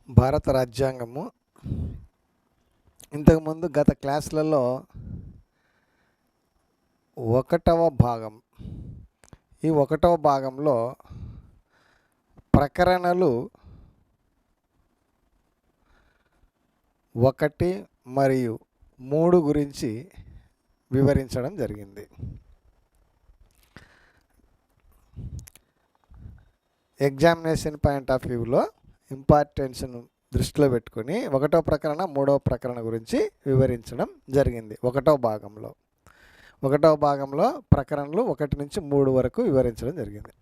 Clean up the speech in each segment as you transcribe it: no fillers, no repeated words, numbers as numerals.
భారత రాజ్యాంగము ఇంతకుముందు గత క్లాసులలో ఒకటవ భాగం ఈ ఒకటవ భాగంలో ప్రకరణలు 1 మరియు 3 గురించి వివరించడం జరిగింది. ఎగ్జామినేషన్ పాయింట్ ఆఫ్ వ్యూలో ఇంపార్టెన్స్ను దృష్టిలో పెట్టుకొని 1వ ప్రకరణ 3వ ప్రకరణ గురించి వివరించడం జరిగింది. 1వ భాగంలో ప్రకరణలు 1 నుంచి 3 వరకు వివరించడం జరిగింది.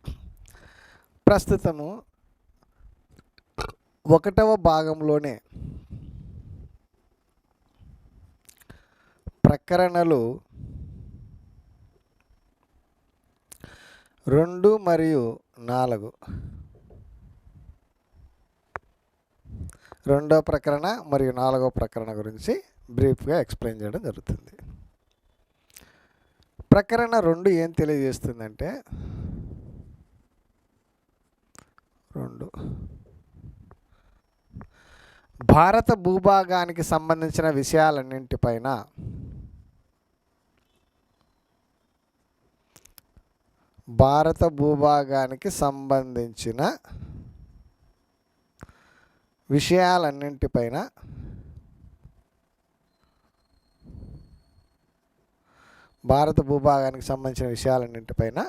ప్రస్తుతము 1వ భాగంలోనే ప్రకరణలు 2 మరియు 4 రెండవ ప్రకరణ మరియు 4వ ప్రకరణ గురించి బ్రీఫ్గా ఎక్స్ప్లెయిన్ చేయడం జరుగుతుంది. ప్రకరణ 2 ఏం తెలియజేస్తుందంటే 2 భారత భూభాగానికి సంబంధించిన విషయాలన్నింటిపైన భారత భూభాగానికి సంబంధించిన విషయాలన్నింటిపైన భారత భూభాగానికి సంబంధించిన విషయాలన్నింటిపైన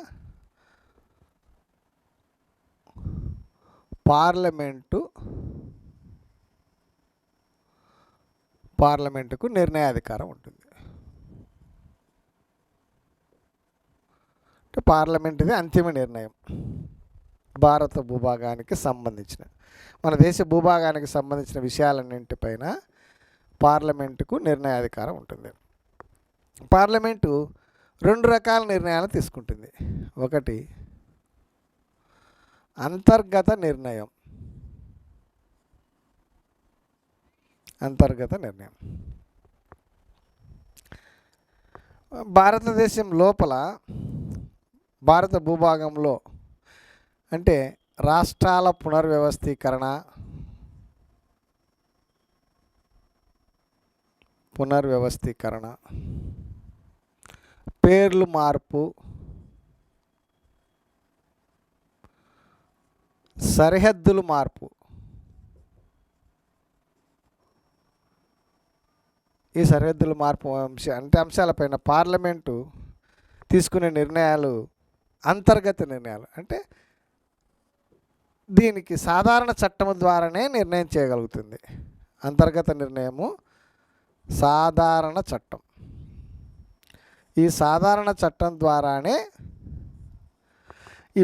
పార్లమెంటుకు నిర్ణయాధికారం ఉంటుంది. పార్లమెంటుది అంతిమ నిర్ణయం భారత భూభాగానికి సంబంధించిన మన దేశ భూభాగానికి సంబంధించిన విషయాలన్నింటిపైన పార్లమెంటుకు నిర్ణయాధికారం ఉంటుంది. పార్లమెంటు 2 రకాల నిర్ణయాలు తీసుకుంటుంది. ఒకటి అంతర్గత నిర్ణయం. భారతదేశం లోపల భారత భూభాగంలో అంటే రాష్ట్రాల పునర్వ్యవస్థీకరణ, పేర్లు మార్పు, సరిహద్దులు మార్పు, ఈ సరిహద్దుల మార్పు అంశాలపైన పార్లమెంటు తీసుకునే నిర్ణయాలు అంతర్గత నిర్ణయాలు. అంటే దీనికి సాధారణ చట్టం ద్వారానే నిర్ణయం చేయగలుగుతుంది. అంతర్గత నిర్ణయము సాధారణ చట్టం. ఈ సాధారణ చట్టం ద్వారానే ఈ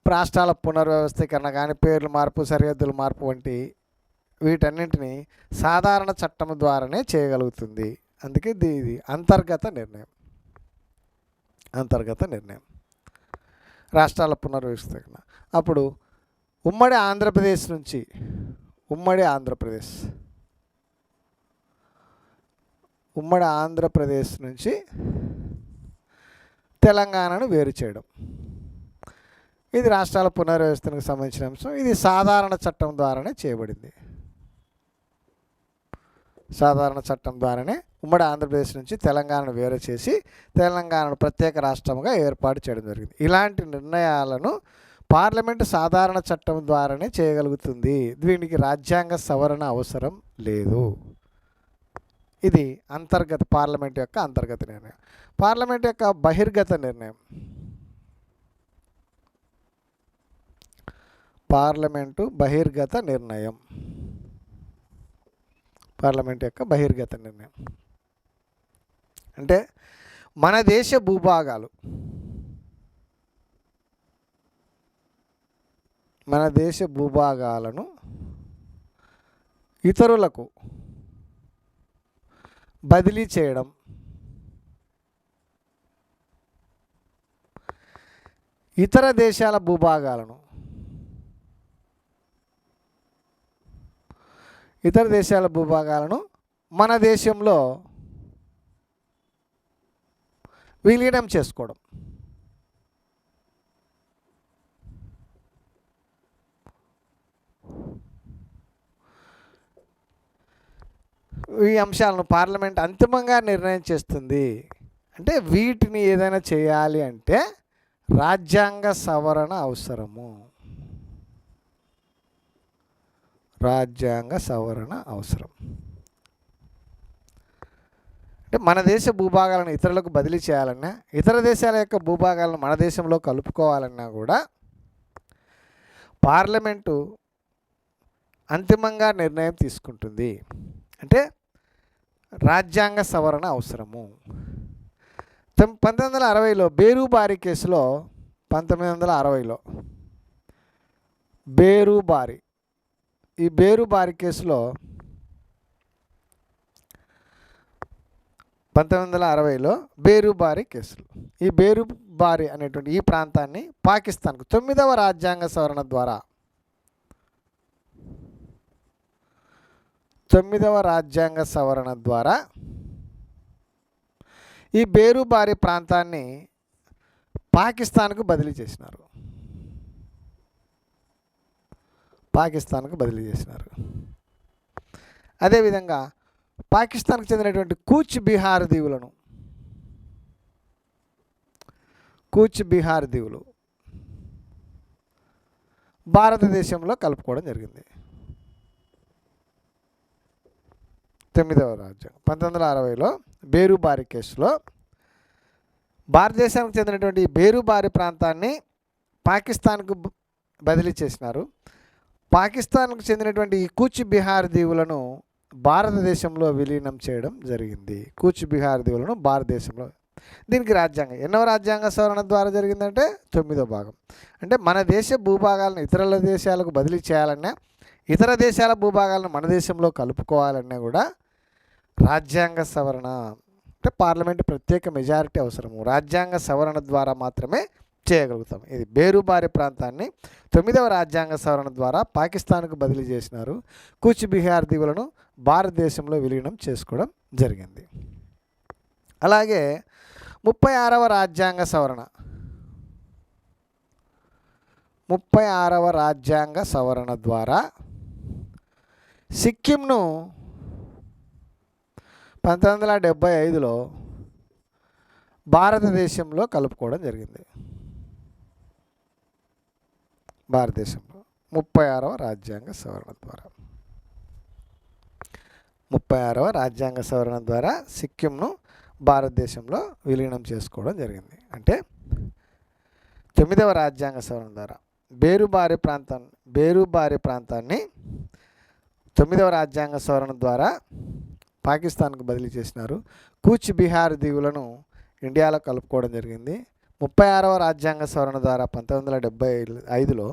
రాష్ట్రాల పునర్వ్యవస్థీకరణ కానీ పేర్ల మార్పు, సరిహద్దుల మార్పు వంటి వీటన్నింటినీ సాధారణ చట్టం ద్వారానే చేయగలుగుతుంది. అందుకే ఇది అంతర్గత నిర్ణయం. రాష్ట్రాల పునర్వ్యవస్థీకరణ అప్పుడు ఉమ్మడి ఆంధ్రప్రదేశ్ నుంచి తెలంగాణను వేరు చేయడం, ఇది రాష్ట్రాల పునర్వ్యవస్థకు సంబంధించిన అంశం. ఇది సాధారణ చట్టం ద్వారానే చేయబడింది. సాధారణ చట్టం ద్వారానే ఉమ్మడి ఆంధ్రప్రదేశ్ నుంచి తెలంగాణను వేరు చేసి తెలంగాణను ప్రత్యేక రాష్ట్రంగా ఏర్పాటు చేయడం జరిగింది. ఇలాంటి నిర్ణయాలను పార్లమెంటు సాధారణ చట్టం ద్వారానే చేయగలుగుతుంది. దీనికి రాజ్యాంగ సవరణ అవసరం లేదు. ఇది పార్లమెంట్ యొక్క అంతర్గత నిర్ణయం. పార్లమెంట్ యొక్క బహిర్గత నిర్ణయం. పార్లమెంటు బహిర్గత నిర్ణయం అంటే మన దేశ భూభాగాలను ఇతరులకు బదిలీ చేయడం, ఇతర దేశాల భూభాగాలను మన దేశంలో విలీనం చేసుకోవడం. ఈ అంశాలను పార్లమెంట్ అంతిమంగా నిర్ణయం చేస్తుంది. అంటే వీటిని ఏదైనా చేయాలి అంటే రాజ్యాంగ సవరణ అవసరము. రాజ్యాంగ సవరణ అవసరం. అంటే మన దేశ భూభాగాలను ఇతరులకు బదిలీ చేయాలన్నా, ఇతర దేశాల యొక్క భూభాగాలను మన దేశంలో కలుపుకోవాలన్నా కూడా పార్లమెంటు అంతిమంగా నిర్ణయం తీసుకుంటుంది. అంటే రాజ్యాంగ సవరణ అవసరము. 1960లో బేరుబారి కేసులో 1960లో బేరుబారి, ఈ బేరుబారి కేసులో 1960లో బేరుబారి కేసులు, ఈ బేరుబారి అనేటువంటి ఈ ప్రాంతాన్ని పాకిస్తాన్కు 9వ రాజ్యాంగ సవరణ ద్వారా 9వ రాజ్యాంగ సవరణ ద్వారా ఈ బేరుబారి ప్రాంతాన్ని పాకిస్తాన్కు బదిలీ చేసినారు. పాకిస్తాన్కు బదిలీ చేసినారు. అదేవిధంగా పాకిస్తాన్కు చెందినటువంటి కూచ్ బిహార్ దీవులను, కూచ్ బిహార్ దీవులు భారతదేశంలో కలుపుకోవడం జరిగింది. 9వ రాజ్యాంగం 1960లో బేరుబారి కేసులో భారతదేశానికి చెందినటువంటి ఈ బేరుబారి ప్రాంతాన్ని పాకిస్తాన్కు బదిలీ చేసినారు. పాకిస్తాన్కు చెందినటువంటి ఈ కూచ్ బిహార్ దీవులను భారతదేశంలో విలీనం చేయడం జరిగింది. కూచ్ బిహార్ దీవులను భారతదేశంలో, దీనికి రాజ్యాంగం ఎన్నో రాజ్యాంగ సవరణ ద్వారా జరిగిందంటే 9వ భాగం. అంటే మన దేశ భూభాగాలను ఇతరుల దేశాలకు బదిలీ చేయాలన్నా, ఇతర దేశాల భూభాగాలను మన దేశంలో కలుపుకోవాలన్నా కూడా రాజ్యాంగ సవరణ, అంటే పార్లమెంటు ప్రత్యేక మెజారిటీ అవసరము. రాజ్యాంగ సవరణ ద్వారా మాత్రమే చేయగలుగుతాం. ఇది బేరుబారి ప్రాంతాన్ని 9వ రాజ్యాంగ సవరణ ద్వారా పాకిస్తాన్కు బదిలీ చేసినారు. కూచ్ బిహార్ దీవులను భారతదేశంలో విలీనం చేసుకోవడం జరిగింది. అలాగే 36వ రాజ్యాంగ సవరణ, 36వ రాజ్యాంగ సవరణ ద్వారా సిక్కింను 1975లో భారతదేశంలో కలుపుకోవడం జరిగింది. భారతదేశంలో 36వ రాజ్యాంగ సవరణ ద్వారా, 36వ రాజ్యాంగ సవరణ ద్వారా సిక్కింను భారతదేశంలో విలీనం చేసుకోవడం జరిగింది. అంటే 9వ రాజ్యాంగ సవరణ ద్వారా బేరుబారి ప్రాంతాన్ని 9వ రాజ్యాంగ సవరణ ద్వారా పాకిస్తాన్కు బదిలీ చేసినారు. కూచ్ బిహార్ దీవులను ఇండియాలో కలుపుకోవడం జరిగింది. 36వ రాజ్యాంగ సవరణ ద్వారా 1975లో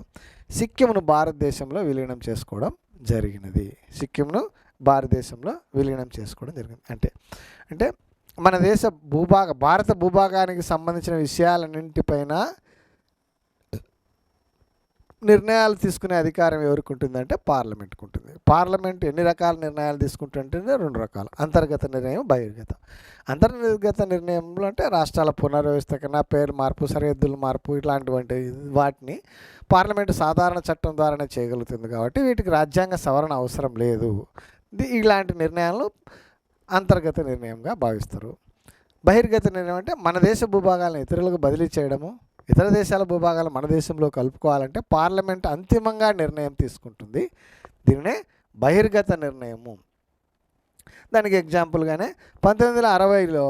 సిక్కింను భారతదేశంలో విలీనం చేసుకోవడం జరిగినది. సిక్కింను భారతదేశంలో విలీనం చేసుకోవడం జరిగింది. అంటే మన దేశ భారత భూభాగానికి సంబంధించిన విషయాలన్నింటిపైన నిర్ణయాలు తీసుకునే అధికారం ఎవరికి ఉంటుందంటే పార్లమెంట్కి ఉంటుంది. పార్లమెంట్ ఎన్ని రకాల నిర్ణయాలు తీసుకుంటుంటే 2 రకాలు, అంతర్గత నిర్ణయం, బహిర్గత. అంతర్గత నిర్ణయంలో అంటే రాష్ట్రాల పునర్వ్యవస్థీకరణ, పేరు మార్పు, సరిహద్దుల మార్పు ఇట్లాంటివంటి వాటిని పార్లమెంటు సాధారణ చట్టం ద్వారానే చేయగలుగుతుంది. కాబట్టి వీటికి రాజ్యాంగ సవరణ అవసరం లేదు. ఇలాంటి నిర్ణయాలను అంతర్గత నిర్ణయంగా భావిస్తారు. బహిర్గత నిర్ణయం అంటే మన దేశ భూభాగాలను ఇతరులకు బదిలీ చేయడము, ఇతర దేశాల భూభాగాలు మన దేశంలో కలుపుకోవాలంటే పార్లమెంట్ అంతిమంగా నిర్ణయం తీసుకుంటుంది. దీనినే బహిర్గత నిర్ణయము. దానికి ఎగ్జాంపుల్గానే 1960లో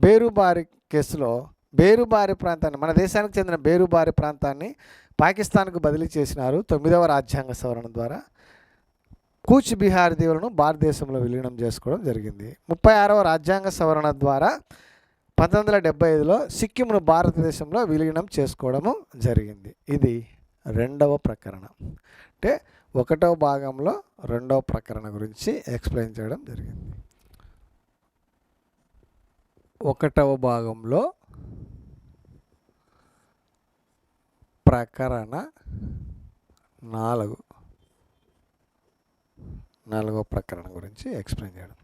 బేరుబారి కేసులో బేరుబారి ప్రాంతాన్ని, మన దేశానికి చెందిన బేరుబారి ప్రాంతాన్ని పాకిస్తాన్కు బదిలీ చేసినారు 9వ రాజ్యాంగ సవరణ ద్వారా. కూచ్ బిహార్ దీవులను భారతదేశంలో విలీనం చేసుకోవడం జరిగింది. 36వ రాజ్యాంగ సవరణ ద్వారా 1975లో సిక్కింను భారతదేశంలో విలీనం చేసుకోవడము జరిగింది. ఇది 2వ ప్రకరణ. అంటే 1వ భాగంలో 2వ ప్రకరణ గురించి ఎక్స్ప్లెయిన్ చేయడం జరిగింది. 1వ భాగంలో ప్రకరణ 4, 4వ ప్రకరణ గురించి ఎక్స్ప్లెయిన్ చేయడం.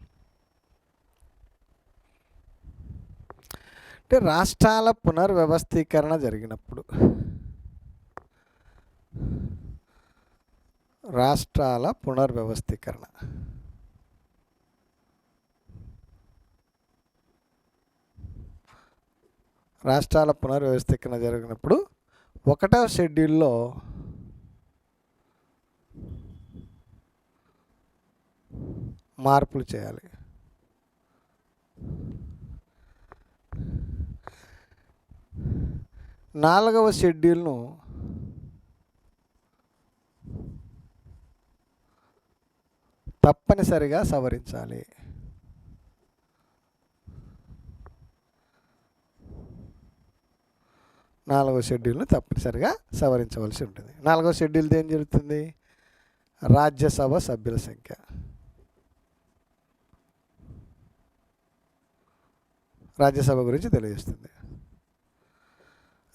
అంటే రాష్ట్రాల పునర్వ్యవస్థీకరణ జరిగినప్పుడు, రాష్ట్రాల పునర్వ్యవస్థీకరణ రాష్ట్రాల పునర్వ్యవస్థీకరణ జరిగినప్పుడు 1వ షెడ్యూల్లో మార్పులు చేయాలి. 4వ షెడ్యూల్ను తప్పనిసరిగా సవరించాలి. 4వ షెడ్యూల్ను తప్పనిసరిగా సవరించవలసి ఉంటుంది. 4వ షెడ్యూల్ది ఏం జరుగుతుంది? రాజ్యసభ సభ్యుల సంఖ్య. రాజ్యసభ గురించి తెలియజేస్తుంది.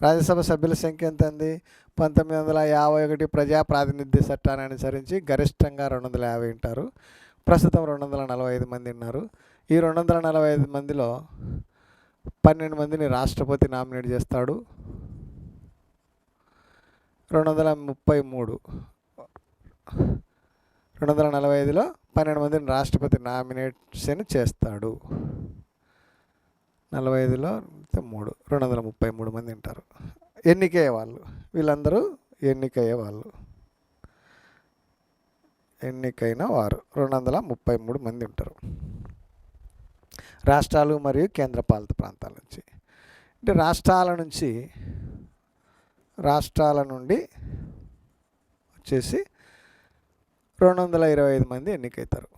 రాజ్యసభ సభ్యుల సంఖ్య ఎంత ఉంది? 1951 ప్రజా ప్రాతినిధ్య చట్టాన్ని అనుసరించి గరిష్టంగా 250 ఉంటారు. ప్రస్తుతం 245 మంది ఉన్నారు. ఈ 245 మందిలో 12 మందిని రాష్ట్రపతి నామినేట్ చేస్తాడు. 235 245లో 12 మందిని రాష్ట్రపతి నామినేషన్ చేస్తాడు. 45లో 3 233 మంది ఉంటారు. ఎన్నికయ్యే వాళ్ళు, వీళ్ళందరూ ఎన్నికయ్యే వాళ్ళు, ఎన్నికైన వారు 233 మంది ఉంటారు. రాష్ట్రాలు మరియు కేంద్రపాలిత ప్రాంతాల నుంచి, అంటే రాష్ట్రాల నుండి వచ్చేసి 225 మంది ఎన్నికవుతారు.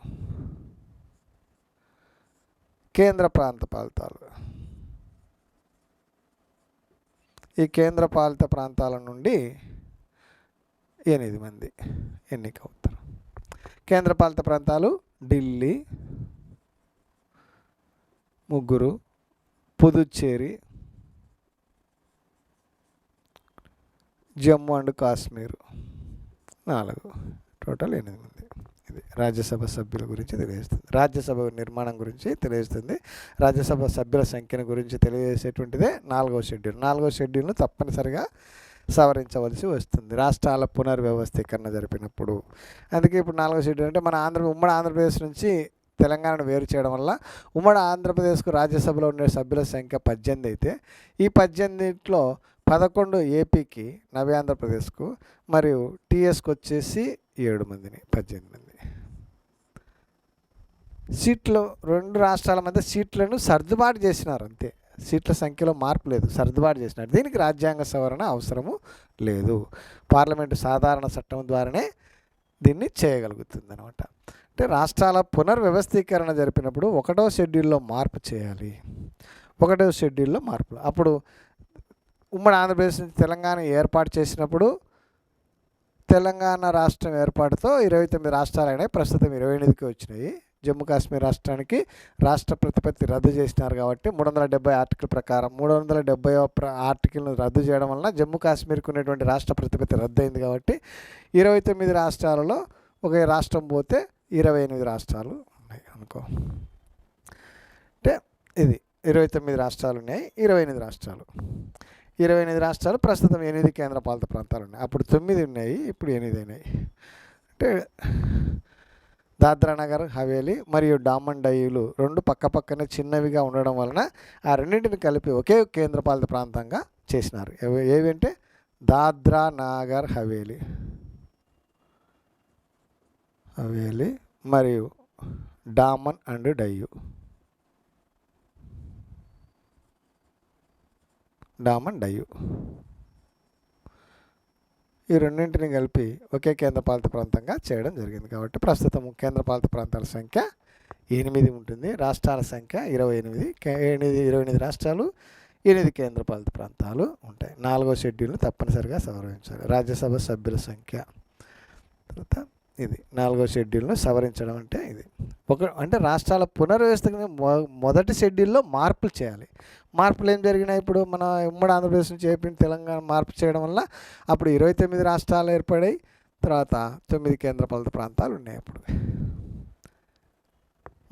కేంద్ర పాలితాలు, ఈ కేంద్ర పాలిత ప్రాంతాల నుండి 8 మంది ఎన్నికవుతారు. కేంద్ర పాలిత ప్రాంతాలు ఢిల్లీ 3, పుదుచ్చేరి, జమ్మూ అండ్ కాశ్మీర్ 4, టోటల్ 8 మంది. ఇది రాజ్యసభ సభ్యుల గురించి తెలియజేస్తుంది. రాజ్యసభ నిర్మాణం గురించి తెలియజేస్తుంది. రాజ్యసభ సభ్యుల సంఖ్యను గురించి తెలియజేసేటువంటిదే 4వ షెడ్యూల్. 4వ షెడ్యూల్ను తప్పనిసరిగా సవరించవలసి వస్తుంది రాష్ట్రాల పునర్వ్యవస్థీకరణ జరిపినప్పుడు. అందుకే ఇప్పుడు 4వ షెడ్యూల్ అంటే మన ఉమ్మడి ఆంధ్రప్రదేశ్ నుంచి తెలంగాణను వేరు చేయడం వల్ల ఉమ్మడి ఆంధ్రప్రదేశ్కు రాజ్యసభలో ఉండే సభ్యుల సంఖ్య 18 అయితే, ఈ 18లో 11 ఏపీకి, నవ్య ఆంధ్రప్రదేశ్కు, మరియు టీఎస్కి వచ్చేసి 7 మందిని, 18 మంది. సీట్లు 2 రాష్ట్రాల మధ్య సీట్లను సర్దుబాటు చేసినారు, అంతే. సీట్ల సంఖ్యలో మార్పు లేదు, సర్దుబాటు చేసినారు. దీనికి రాజ్యాంగ సవరణ అవసరము లేదు. పార్లమెంటు సాధారణ చట్టం ద్వారానే దీన్ని చేయగలుగుతుంది అనమాట. అంటే రాష్ట్రాల పునర్వ్యవస్థీకరణ జరిపినప్పుడు 1వ షెడ్యూల్లో మార్పు చేయాలి. 1వ షెడ్యూల్లో మార్పులు అప్పుడు ఉమ్మడి ఆంధ్రప్రదేశ్ నుంచి తెలంగాణ ఏర్పాటు చేసినప్పుడు తెలంగాణ రాష్ట్రం ఏర్పాటుతో 29 రాష్ట్రాలు అయినాయి. ప్రస్తుతం 28కి వచ్చినాయి. జమ్మూ కాశ్మీర్ రాష్ట్రానికి రాష్ట్ర ప్రతిపత్తి రద్దు చేసినారు కాబట్టి 370 ఆర్టికల్ ప్రకారం 370వ ఆర్టికల్ను రద్దు చేయడం వలన జమ్మూ కాశ్మీర్కి ఉన్నటువంటి రాష్ట్ర ప్రతిపత్తి రద్దు అయింది కాబట్టి 29 రాష్ట్రాలలో ఒక రాష్ట్రం పోతే 28 రాష్ట్రాలు ఉన్నాయి అనుకో. అంటే ఇది 29 రాష్ట్రాలు ఉన్నాయి, 28 రాష్ట్రాలు. 28 రాష్ట్రాలు, ప్రస్తుతం 8 కేంద్రపాలిత ప్రాంతాలు ఉన్నాయి. అప్పుడు 9 ఉన్నాయి, ఇప్పుడు 8 అయినాయి. అంటే దాద్రా నగర్ హవేలీ మరియు డామన్ డయ్యూలు 2 పక్కపక్కనే చిన్నవిగా ఉండడం వలన ఆ రెండింటిని కలిపి ఒకే కేంద్రపాలిత ప్రాంతంగా చేసినారు. ఏవి అంటే దాద్రా నగర్ హవేలీ మరియు డామన్ అండ్ డయ్యూ. ఈ రెండింటిని కలిపి ఒకే కేంద్రపాలిత ప్రాంతంగా చేయడం జరిగింది. కాబట్టి ప్రస్తుతం కేంద్రపాలిత ప్రాంతాల సంఖ్య 8 ఉంటుంది, రాష్ట్రాల సంఖ్య 28. 28 రాష్ట్రాలు, 8 కేంద్రపాలిత ప్రాంతాలు ఉంటాయి. 4వ షెడ్యూల్ను తప్పనిసరిగా సవరించాలి. రాజ్యసభ సభ్యుల సంఖ్య. తర్వాత ఇది 4వ షెడ్యూల్ను సవరించడం అంటే ఇది అంటే రాష్ట్రాల పునర్వ్యవస్థకు మొదటి షెడ్యూల్లో మార్పులు చేయాలి. మార్పులు ఏం జరిగినాయి? ఇప్పుడు మన ఉమ్మడి ఆంధ్రప్రదేశ్ నుంచి ఏపీ తెలంగాణ మార్పు చేయడం వల్ల అప్పుడు 29 రాష్ట్రాలు ఏర్పడాయి. తర్వాత 9 కేంద్రపాలిత ప్రాంతాలు ఉన్నాయి. అప్పుడు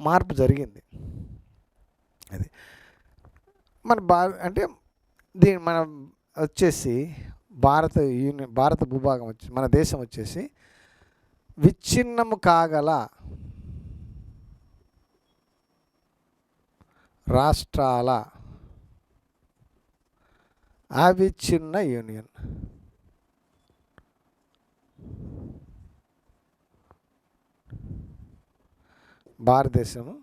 మార్పు జరిగింది. అది మన అంటే మన వచ్చేసి భారత భూభాగం వచ్చి మన దేశం వచ్చేసి విచ్ఛిన్నము కాగల రాష్ట్రాల అవిచ్ఛిన్న యూనియన్. భారతదేశము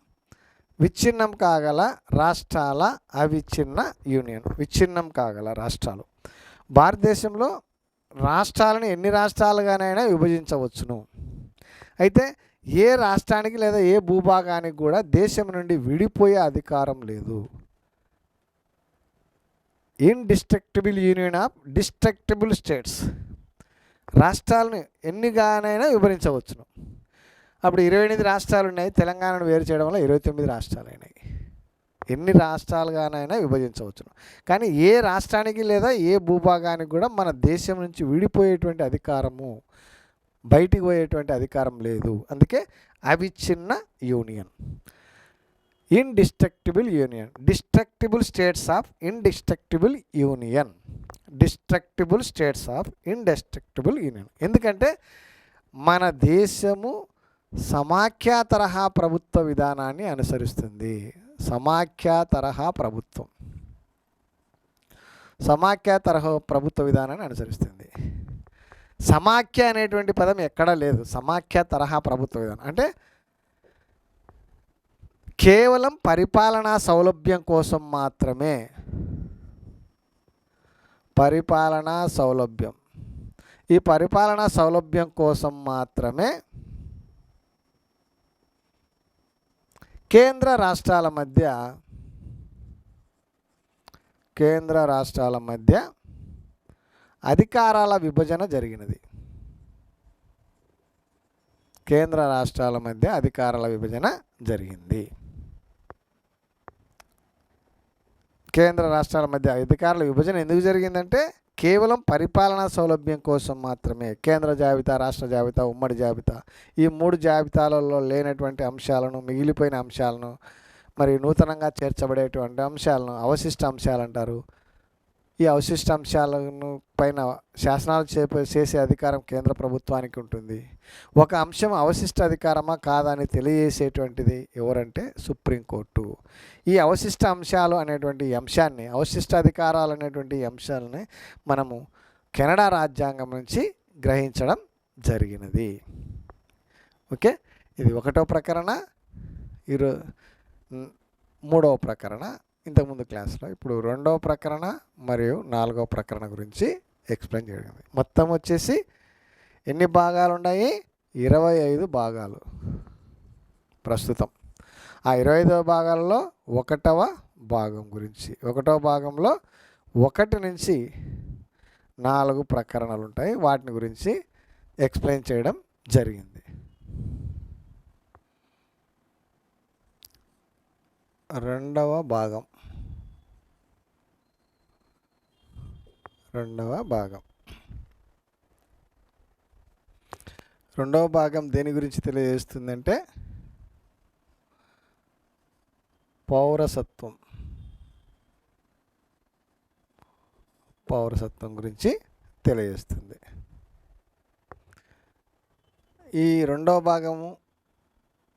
విచ్ఛిన్నం కాగల రాష్ట్రాల అవిచ్ఛిన్న యూనియన్. విచ్ఛిన్నం కాగల రాష్ట్రాలు. భారతదేశంలో రాష్ట్రాలను ఎన్ని రాష్ట్రాలుగానైనా విభజించవచ్చును. అయితే ఏ రాష్ట్రానికి లేదా ఏ భూభాగానికి కూడా దేశం నుండి విడిపోయే అధికారం లేదు. ఇన్డిస్ట్రక్టిబుల్ యూనియన్ ఆఫ్ డిస్ట్రక్టిబుల్ స్టేట్స్. రాష్ట్రాలను ఎన్నిగానైనా విభజించవచ్చును. అప్పుడు 28 రాష్ట్రాలు ఉన్నాయి. తెలంగాణను వేరు చేయడం వల్ల 29 రాష్ట్రాలు అయినాయి. ఎన్ని రాష్ట్రాలుగానైనా విభజించవచ్చును. కానీ ఏ రాష్ట్రానికి లేదా ఏ భూభాగానికి కూడా మన దేశం నుంచి విడిపోయేటువంటి అధికారము, బయటికి పోయేటువంటి అధికారం లేదు. అందుకే అవిచ్ఛిన్న union. Indestructible union. Destructible states of indestructible union. Destructible states of indestructible union. ఎందుకంటే మన దేశము సమాఖ్య తరహా ప్రభుత్వ విధానాన్ని అనుసరిస్తుంది. సమాఖ్య తరహా ప్రభుత్వం, సమాఖ్య తరహా ప్రభుత్వ విధానాన్ని అనుసరిస్తుంది. సమాఖ్య అనేటువంటి పదం ఎక్కడా లేదు. సమాఖ్య తరహా ప్రభుత్వ విధానం అంటే కేవలం పరిపాలనా సౌలభ్యం కోసం మాత్రమే. పరిపాలనా సౌలభ్యం. ఈ పరిపాలనా సౌలభ్యం కోసం మాత్రమే కేంద్ర రాష్ట్రాల మధ్య అధికారాల విభజన జరిగినది. కేంద్ర రాష్ట్రాల మధ్య అధికారాల విభజన జరిగింది. కేంద్ర రాష్ట్రాల మధ్య అధికారాల విభజన ఎందుకు జరిగిందంటే కేవలం పరిపాలనా సౌలభ్యం కోసం మాత్రమే. కేంద్ర జాబితా, రాష్ట్ర జాబితా, ఉమ్మడి జాబితా, ఈ 3 జాబితాలలో లేనటువంటి అంశాలను, మిగిలిపోయిన అంశాలను, మరి నూతనంగా చేర్చబడేటువంటి అంశాలను అవశిష్ట అంశాలు అంటారు. ఈ అవశిష్ట అంశాలను పైన శాసనాలు చేసే అధికారం కేంద్ర ప్రభుత్వానికి ఉంటుంది. ఒక అంశం అవశిష్ట అధికారమా కాదా అని తెలియజేసేటువంటిది ఎవరంటే సుప్రీంకోర్టు. ఈ అవశిష్ట అంశాలు అనేటువంటి అంశాన్ని, అవశిష్ట అధికారాలు అనేటువంటి అంశాలని మనము కెనడా రాజ్యాంగం నుంచి గ్రహించడం జరిగినది. ఓకే, ఇది 1వ ప్రకరణ, 3వ ప్రకరణ ఇంతకుముందు క్లాస్లో. ఇప్పుడు 2వ ప్రకరణ మరియు 4వ ప్రకరణ గురించి ఎక్స్ప్లెయిన్ జరిగింది. మొత్తం వచ్చేసి ఎన్ని భాగాలు ఉన్నాయి? 25 భాగాలు ప్రస్తుతం. ఆ 25వ భాగాలలో 1వ భాగం గురించి, 1వ భాగంలో 1 నుంచి 4 ప్రకరణలు ఉంటాయి. వాటిని గురించి ఎక్స్ప్లెయిన్ చేయడం జరిగింది. 2వ భాగం. 2వ భాగం దేని గురించి తెలియజేస్తుందంటే పౌరసత్వం గురించి తెలియజేస్తుంది. ఈ 2వ భాగము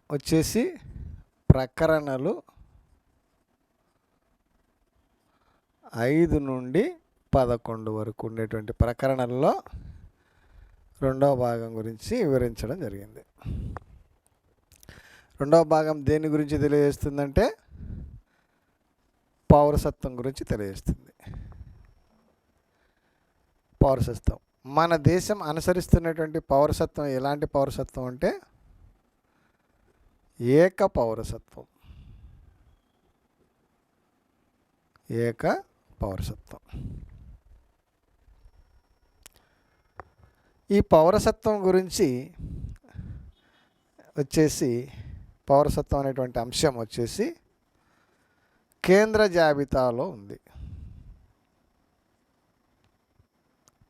వచ్చేసి ప్రకరణలు 5 నుండి 11 వరకు ఉండేటువంటి ప్రకరణల్లో 2వ భాగం గురించి వివరించడం జరిగింది. 2వ భాగం దేని గురించి తెలియజేస్తుందంటే పౌరసత్వం గురించి తెలియజేస్తుంది. పౌరసత్వం, మన దేశం అనుసరిస్తున్నటువంటి పౌరసత్వం ఎలాంటి పౌరసత్వం అంటే ఏక పౌరసత్వం. ఈ పౌరసత్వం గురించి వచ్చేసి, పౌరసత్వం అనేటువంటి అంశం వచ్చేసి కేంద్ర జాబితాలో ఉంది.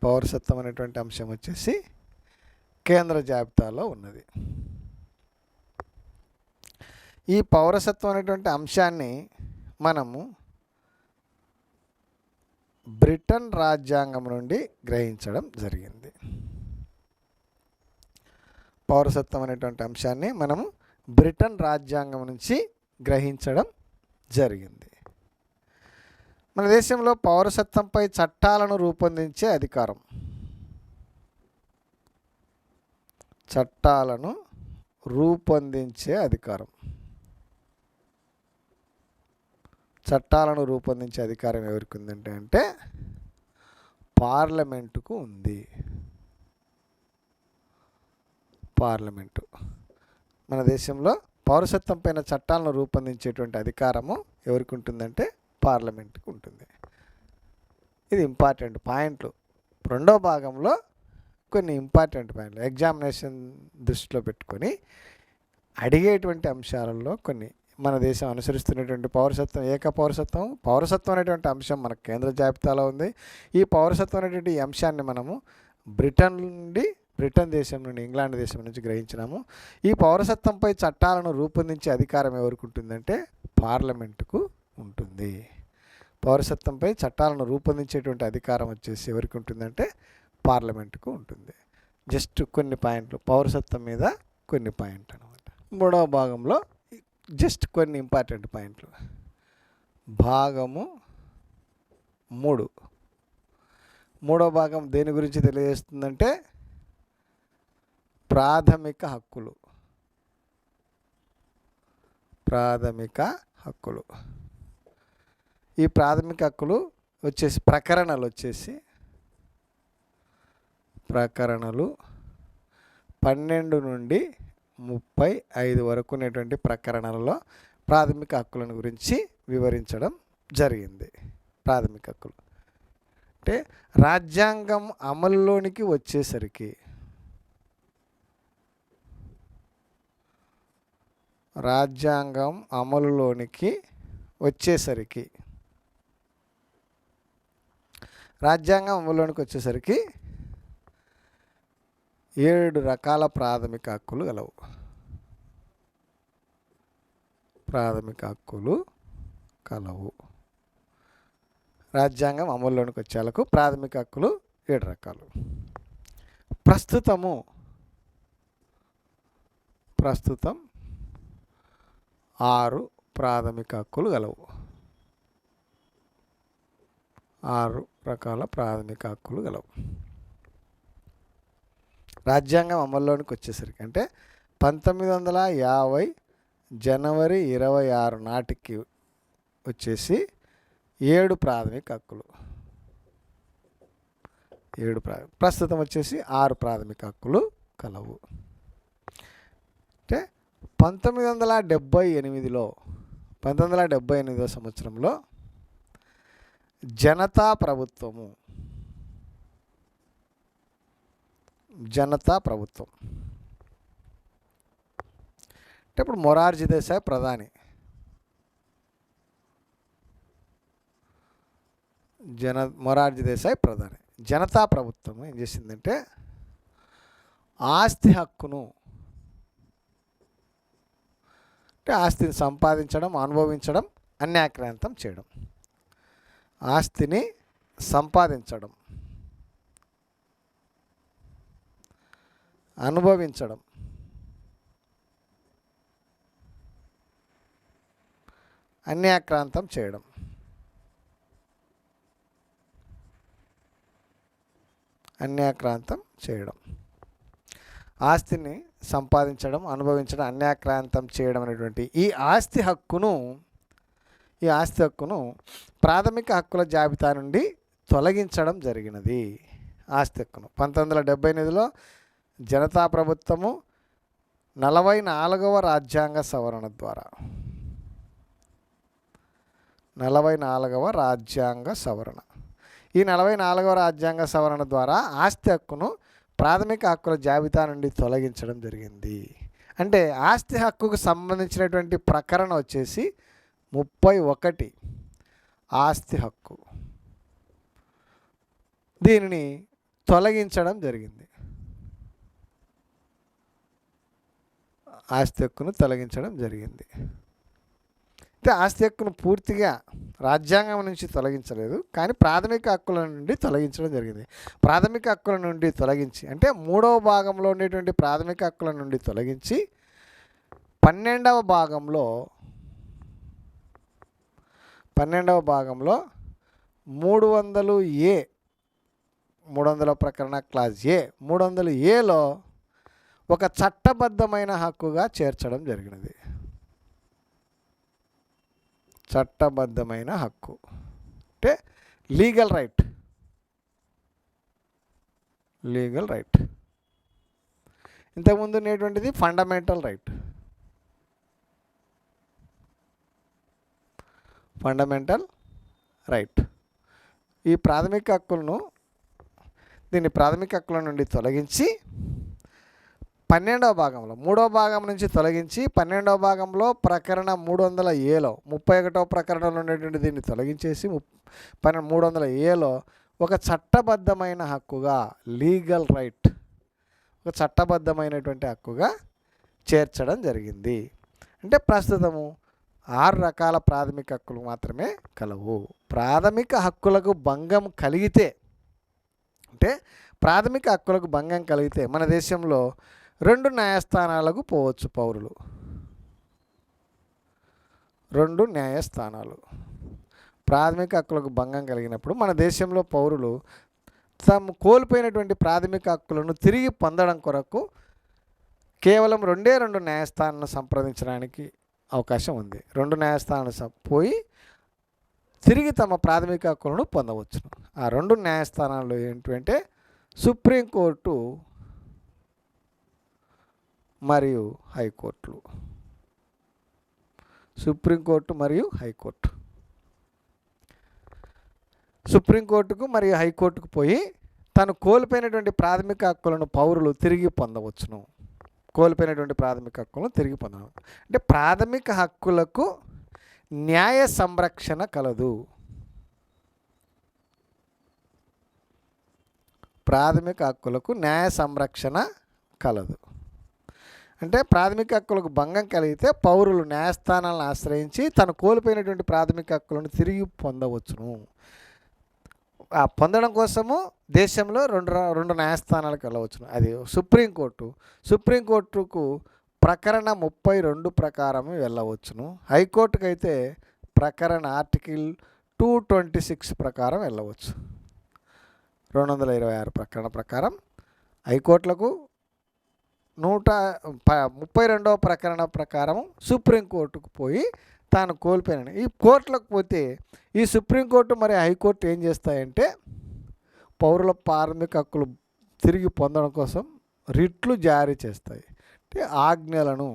పౌరసత్వం అనేటువంటి అంశం వచ్చేసి కేంద్ర జాబితాలో ఉన్నది. ఈ పౌరసత్వం అనేటువంటి అంశాన్ని మనము బ్రిటన్ రాజ్యాంగం నుండి గ్రహించడం జరిగింది. పౌరసత్వం అనేటువంటి అంశాన్ని మనము బ్రిటన్ రాజ్యాంగం నుంచి గ్రహించడం జరిగింది. మన దేశంలో పౌరసత్వంపై చట్టాలను రూపొందించే అధికారం. చట్టాలను రూపొందించే అధికారం. చట్టాలను రూపొందించే అధికారం ఎవరికి ఉందంటే అంటే పార్లమెంటుకు ఉంది. పార్లమెంటు. మన దేశంలో పౌరసత్వం పైన చట్టాలను రూపొందించేటువంటి అధికారము ఎవరికి ఉంటుందంటే పార్లమెంటుకు ఉంటుంది. ఇది ఇంపార్టెంట్ పాయింట్లు. రెండో భాగంలో కొన్ని ఇంపార్టెంట్ పాయింట్లు ఎగ్జామినేషన్ దృష్టిలో పెట్టుకొని అడిగేటువంటి అంశాలలో కొన్ని మన దేశం అనుసరిస్తున్నటువంటి పౌరసత్వం, పౌరసత్వం అనేటువంటి అంశం మన కేంద్ర జాబితాలో ఉంది. ఈ పౌరసత్వం అనేటువంటి ఈ అంశాన్ని మనము బ్రిటన్ దేశం నుండి, ఇంగ్లాండ్ దేశం నుంచి గ్రహించినాము. ఈ పౌరసత్వంపై చట్టాలను రూపొందించే అధికారం ఎవరికి ఉంటుందంటే పార్లమెంటుకు ఉంటుంది. పౌరసత్వంపై చట్టాలను రూపొందించేటువంటి అధికారం వచ్చేసి ఎవరికి ఉంటుందంటే పార్లమెంటుకు ఉంటుంది. జస్ట్ కొన్ని పాయింట్లు పౌరసత్వం మీద కొన్ని పాయింట్లు అనమాట. మూడవ భాగంలో జస్ట్ కొన్ని ఇంపార్టెంట్ పాయింట్లు. భాగము 3. మూడవ భాగం దేని గురించి తెలియజేస్తుందంటే ప్రాథమిక హక్కులు. ప్రాథమిక హక్కులు. ఈ ప్రాథమిక హక్కులు వచ్చేసి ప్రకరణలు 12 నుండి 35 వరకు ఉన్నటువంటి ప్రకరణలలో ప్రాథమిక హక్కులను గురించి వివరించడం జరిగింది. ప్రాథమిక హక్కులు అంటే రాజ్యాంగం అమలులోనికి వచ్చేసరికి రాజ్యాంగం అమలులోనికి వచ్చేసరికి 7 రకాల ప్రాథమిక హక్కులు గలవు. ప్రాథమిక హక్కులు కలవు. రాజ్యాంగం అమల్లోనికి వచ్చేలకు ప్రాథమిక హక్కులు 7 రకాలు. ప్రస్తుతం 6 ప్రాథమిక హక్కులు గలవు. 6 రకాల ప్రాథమిక హక్కులు గలవు. రాజ్యాంగం అమల్లోనికి వచ్చేసరికి అంటే 1950 జనవరి 26 నాటికి వచ్చేసి 7 ప్రాథమిక హక్కులు. 7 ప్రస్తుతం వచ్చేసి 6 ప్రాథమిక హక్కులు కలవు. అంటే 1978 సంవత్సరంలో జనతా ప్రభుత్వం అంటే ఇప్పుడు మొరార్జీ దేశాయ్ ప్రధాని. మొరార్జీ దేశాయ్ ప్రధాని. జనతా ప్రభుత్వం ఏం చేసిందంటే ఆస్తి హక్కును అంటే ఆస్తిని సంపాదించడం, అనుభవించడం, అన్యాక్రాంతం చేయడం. ఆస్తిని సంపాదించడం, అనుభవించడం, అన్యాక్రాంతం చేయడం. ఆస్తిని సంపాదించడం, అనుభవించడం, అన్యాక్రాంతం చేయడం అనేటువంటి ఈ ఆస్తి హక్కును ప్రాథమిక హక్కుల జాబితా నుండి తొలగించడం జరిగినది. ఆస్తి హక్కును 1978లో జనతా ప్రభుత్వము 44వ రాజ్యాంగ సవరణ ద్వారా 44వ రాజ్యాంగ సవరణ ఈ 44వ రాజ్యాంగ సవరణ ద్వారా ఆస్తి హక్కును ప్రాథమిక హక్కుల జాబితా నుండి తొలగించడం జరిగింది. అంటే ఆస్తి హక్కుకు సంబంధించినటువంటి ప్రకరణ వచ్చేసి 31 ఆస్తి హక్కు. దీనిని తొలగించడం జరిగింది. ఆస్తి హక్కును తొలగించడం జరిగింది. అయితే ఆస్తి హక్కును పూర్తిగా రాజ్యాంగం నుంచి తొలగించలేదు, కానీ ప్రాథమిక హక్కుల నుండి తొలగించడం జరిగింది. ప్రాథమిక హక్కుల నుండి తొలగించి అంటే 3వ భాగంలో ఉండేటువంటి ప్రాథమిక హక్కుల నుండి తొలగించి 12వ భాగంలో 300A 300 ప్రకరణ క్లాజ్ ఏ 300Aలో ఒక చట్టబద్ధమైన హక్కుగా చేర్చడం జరిగినది. చట్టబద్ధమైన హక్కు అంటే లీగల్ రైట్. Legal right. ఇంతకుముందు ఉండేటువంటిది ఫండమెంటల్ రైట్. Fundamental right. ఈ ప్రాథమిక హక్కులను దీన్ని ప్రాథమిక హక్కుల నుండి తొలగించి 12వ భాగంలో 3వ భాగం నుంచి తొలగించి 12వ భాగంలో ప్రకరణ 300Aలో 31వ ప్రకరణలో ఉండేటువంటి దీన్ని తొలగించేసి 300Aలో ఒక చట్టబద్ధమైన హక్కుగా లీగల్ రైట్, ఒక చట్టబద్ధమైనటువంటి హక్కుగా చేర్చడం జరిగింది. అంటే ప్రస్తుతము 6 రకాల ప్రాథమిక హక్కులు మాత్రమే కలవు. ప్రాథమిక హక్కులకు భంగం కలిగితే అంటే ప్రాథమిక హక్కులకు భంగం కలిగితే మన దేశంలో 2 న్యాయస్థానాలకు పోవచ్చు పౌరులు. 2 న్యాయస్థానాలు. ప్రాథమిక హక్కులకు భంగం కలిగినప్పుడు మన దేశంలో పౌరులు తాము కోల్పోయినటువంటి ప్రాథమిక హక్కులను తిరిగి పొందడం కొరకు కేవలం 2 న్యాయస్థానాలను సంప్రదించడానికి అవకాశం ఉంది. 2 న్యాయస్థానాలు పోయి తిరిగి తమ ప్రాథమిక హక్కులను పొందవచ్చు. ఆ 2 న్యాయస్థానాలు ఏంటంటే సుప్రీంకోర్టు మరియు హైకోర్టులు. సుప్రీంకోర్టు మరియు హైకోర్టు. సుప్రీంకోర్టుకు మరియు హైకోర్టుకు పోయి తను కోల్పోయినటువంటి ప్రాథమిక హక్కులను పౌరులు తిరిగి పొందవచ్చును. కోల్పోయినటువంటి ప్రాథమిక హక్కులను తిరిగి పొందడం అంటే ప్రాథమిక హక్కులకు న్యాయ సంరక్షణ కలదు. ప్రాథమిక హక్కులకు న్యాయ సంరక్షణ కలదు. అంటే ప్రాథమిక హక్కులకు భంగం కలిగితే పౌరులు న్యాయస్థానాలను ఆశ్రయించి తను కోల్పోయినటువంటి ప్రాథమిక హక్కులను తిరిగి పొందవచ్చును. ఆ పొందడం కోసము దేశంలో 2 న్యాయస్థానాలకు వెళ్ళవచ్చును. అది సుప్రీంకోర్టు. సుప్రీంకోర్టుకు ప్రకరణ 32 ప్రకారం వెళ్ళవచ్చును. హైకోర్టుకు అయితే ప్రకరణ ఆర్టికల్ 226 ప్రకారం వెళ్ళవచ్చు. 226 ప్రకరణ ప్రకారం హైకోర్టులకు 132వ ప్రకరణ ప్రకారం సుప్రీంకోర్టుకు పోయి తాను కోల్పోయిన ఈ కోర్టులకు పోతే ఈ సుప్రీంకోర్టు మరియు హైకోర్టు ఏం చేస్తాయంటే పౌరుల ప్రాథమిక హక్కులు తిరిగి పొందడం కోసం రిట్లు జారీ చేస్తాయి. అంటే ఆజ్ఞలను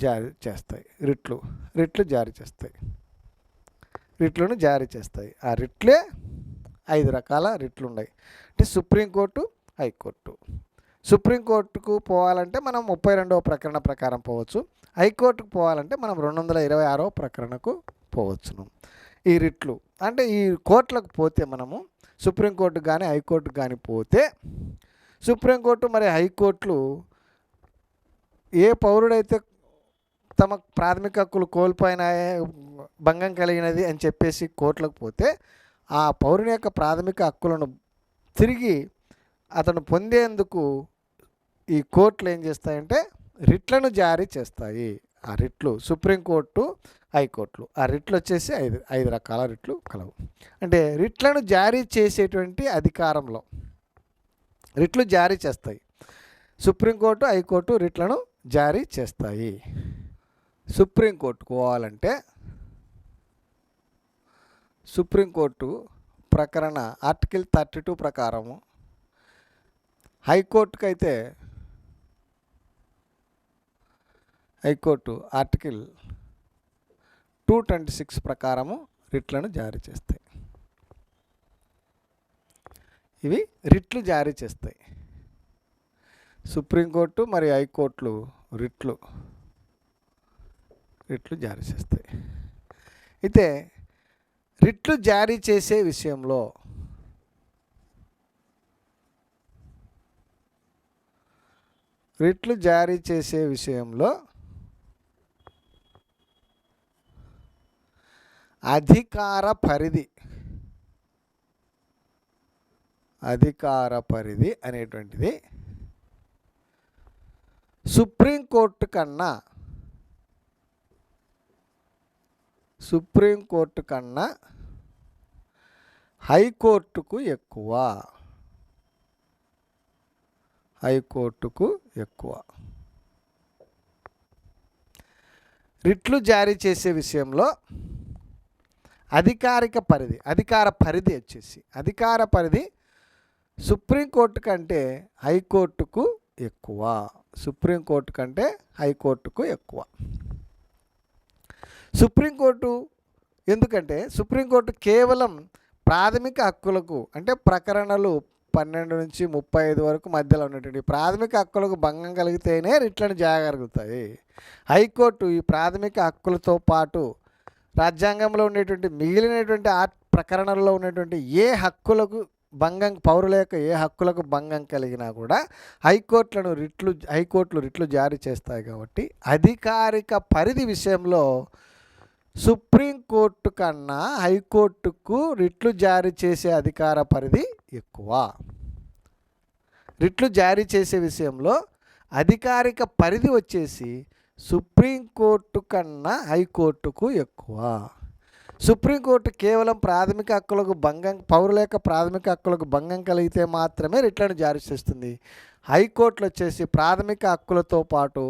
జారీ చేస్తాయి. రిట్లు జారీ చేస్తాయి. రిట్లను జారీ చేస్తాయి. ఆ రిట్లే 5 రకాల రిట్లు ఉన్నాయి. అంటే సుప్రీంకోర్టు, హైకోర్టు. సుప్రీంకోర్టుకు పోవాలంటే మనం 32వ ప్రకరణ ప్రకారం పోవచ్చు. హైకోర్టుకు పోవాలంటే మనం 226వ ప్రకరణకు పోవచ్చును. ఈ రిట్లు అంటే ఈ కోర్టులకు పోతే మనము సుప్రీంకోర్టు కానీ హైకోర్టుకు కానీ పోతే సుప్రీంకోర్టు మరియు హైకోర్టులు ఏ పౌరుడైతే తమ ప్రాథమిక హక్కులు కోల్పోయిన భంగం కలిగినది అని చెప్పేసి కోర్టులకు పోతే ఆ పౌరుని యొక్క ప్రాథమిక హక్కులను తిరిగి అతను పొందేందుకు ఈ కోర్టులు ఏం చేస్తాయంటే రిట్లను జారీ చేస్తాయి. ఆ రిట్లు సుప్రీంకోర్టు, హైకోర్టులు. ఆ రిట్లు వచ్చేసి 5 రకాల రిట్లు కలవు. అంటే రిట్లను జారీ చేసేటువంటి అధికారంలో రిట్లు జారీ చేస్తాయి. సుప్రీంకోర్టు, హైకోర్టు రిట్లను జారీ చేస్తాయి. సుప్రీంకోర్టుకు పోవాలంటే సుప్రీంకోర్టు ప్రకరణ ఆర్టికల్ 32 ప్రకారము, హైకోర్టుకు అయితే హైకోర్టు ఆర్టికల్ 226 ప్రకారము రిట్లను జారీ చేస్తాయి. ఇవి రిట్లు జారీ చేస్తాయి. సుప్రీంకోర్టు మరియు హైకోర్టులు రిట్లు జారీ చేస్తాయి. అయితే రిట్లు జారీ చేసే విషయంలో అధికార పరిధి అనేటువంటిది సుప్రీంకోర్టు కన్నా సుప్రీంకోర్టు కన్నా హైకోర్టుకు ఎక్కువ. హైకోర్టుకు ఎక్కువ. రిట్లు జారీ చేసే విషయంలో అధికార పరిధి వచ్చేసి అధికార పరిధి సుప్రీంకోర్టు కంటే హైకోర్టుకు ఎక్కువ. సుప్రీంకోర్టు కంటే హైకోర్టుకు ఎక్కువ. సుప్రీంకోర్టు ఎందుకంటే సుప్రీంకోర్టు కేవలం ప్రాథమిక హక్కులకు అంటే ప్రకరణలు 12 నుంచి 35 వరకు మధ్యలో ఉన్నటువంటి ప్రాథమిక హక్కులకు భంగం కలిగితేనే రిట్లను చేయగలుగుతాయి. హైకోర్టు ఈ ప్రాథమిక హక్కులతో పాటు రాజ్యాంగంలో ఉండేటువంటి మిగిలినటువంటి ఆ ప్రకరణల్లో ఉన్నటువంటి ఏ హక్కులకు భంగం పౌరుల యొక్క ఏ హక్కులకు భంగం కలిగినా కూడా హైకోర్టులు రిట్లు జారీ చేస్తాయి. కాబట్టి అధికారిక పరిధి విషయంలో సుప్రీంకోర్టు కన్నా హైకోర్టుకు రిట్లు జారీ చేసే అధికార పరిధి ఎక్కువ. రిట్లు జారీ చేసే విషయంలో అధికారిక పరిధి వచ్చేసి సుప్రీంకోర్టు కన్నా హైకోర్టుకు ఎక్కువ. సుప్రీంకోర్టు కేవలం ప్రాథమిక హక్కులకు పౌరుల యొక్క ప్రాథమిక హక్కులకు భంగం కలిగితే మాత్రమే రిట్లను జారీ చేస్తుంది. హైకోర్టులు వచ్చేసి ప్రాథమిక హక్కులతో పాటు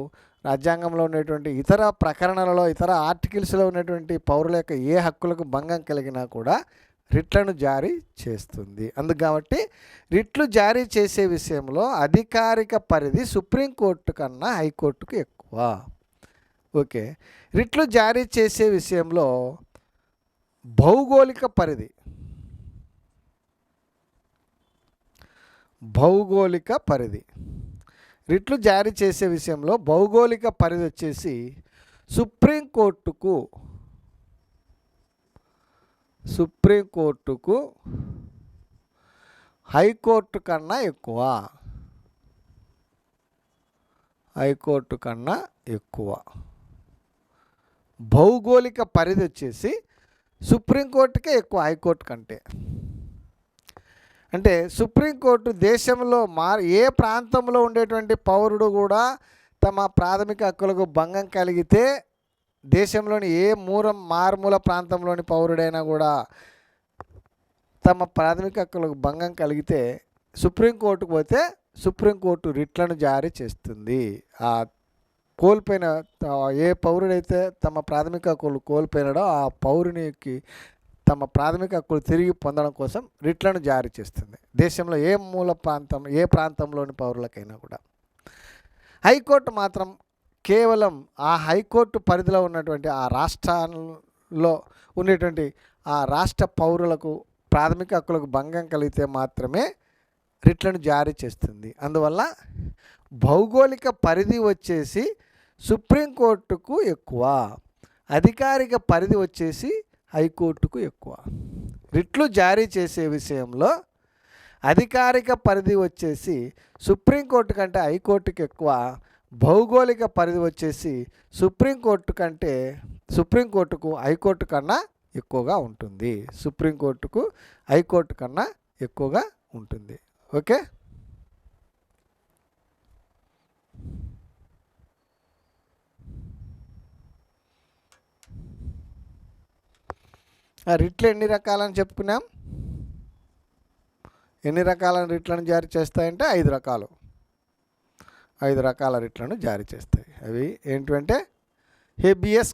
రాజ్యాంగంలో ఉన్నటువంటి ఇతర ప్రకరణలలో ఇతర ఆర్టికల్స్లో ఉన్నటువంటి పౌరుల యొక్క ఏ హక్కులకు భంగం కలిగినా కూడా రిట్లను జారీ చేస్తుంది. అందుకు కాబట్టి రిట్లు జారీ చేసే విషయంలో అధికారిక పరిధి సుప్రీంకోర్టు కన్నా హైకోర్టుకు ఎక్కువ. ఓకే. రిట్లు జారీ చేసే విషయంలో భౌగోళిక పరిధి రిట్లు జారీ చేసే విషయంలో భౌగోళిక పరిధి వచ్చేసి సుప్రీంకోర్టుకు హైకోర్టు కన్నా ఎక్కువ. భౌగోళిక పరిధి వచ్చేసి సుప్రీంకోర్టుకే ఎక్కువ హైకోర్టు కంటే. అంటే సుప్రీంకోర్టు దేశంలో ఏ ప్రాంతంలో ఉండేటువంటి పౌరుడు కూడా తమ ప్రాథమిక హక్కులకు భంగం కలిగితే దేశంలోని ఏ మారుమూల ప్రాంతంలోని పౌరుడైనా కూడా తమ ప్రాథమిక హక్కులకు భంగం కలిగితే సుప్రీంకోర్టుకు పోతే సుప్రీంకోర్టు రిట్లను జారీ చేస్తుంది. ఆ కోల్పోయిన ఏ పౌరుడైతే తమ ప్రాథమిక హక్కులు కోల్పోయినాడో ఆ పౌరునికి తమ ప్రాథమిక హక్కులు తిరిగి పొందడం కోసం రిట్లను జారీ చేస్తుంది దేశంలో ఏ ప్రాంతంలోని పౌరులకైనా కూడా. హైకోర్టు మాత్రం కేవలం ఆ హైకోర్టు పరిధిలో ఉన్నటువంటి ఆ రాష్ట్రాల్లో ఉండేటువంటి ఆ రాష్ట్ర పౌరులకు ప్రాథమిక హక్కులకు భంగం కలిగితే మాత్రమే రిట్లను జారీ చేస్తుంది. అందువల్ల భౌగోళిక పరిధి వచ్చేసి సుప్రీంకోర్టుకు ఎక్కువ, అధికారిక పరిధి వచ్చేసి హైకోర్టుకు ఎక్కువ. రిట్లు జారీ చేసే విషయంలో అధికారిక పరిధి వచ్చేసి సుప్రీంకోర్టు కంటే హైకోర్టుకు ఎక్కువ, భౌగోళిక పరిధి వచ్చేసి సుప్రీంకోర్టుకు హైకోర్టు కన్నా ఎక్కువగా ఉంటుంది. సుప్రీంకోర్టుకు హైకోర్టు కన్నా ఎక్కువగా ఉంటుంది. ఓకే. రిట్లు ఎన్ని రకాలని చెప్పుకున్నాం? ఎన్ని రకాల రిట్లను జారీ చేస్తాయంటే 5 రకాలు. 5 రకాల రిట్లను జారీ చేస్తాయి. అవి ఏంటంటే habeas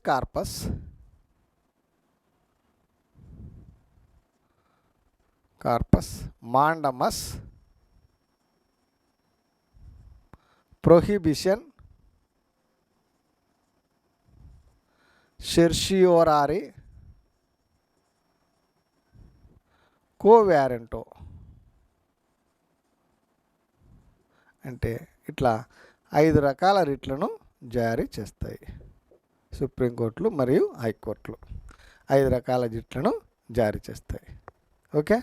corpus, mandamus, prohibition, certiorari, quo warranto. అంటే ఇట్లా 5 రకాల రిట్లను జారీ చేస్తాయి సుప్రీంకోర్టులు మరియు హైకోర్టులు. 5 రకాల రిట్లను జారీ చేస్తాయి. ఓకే.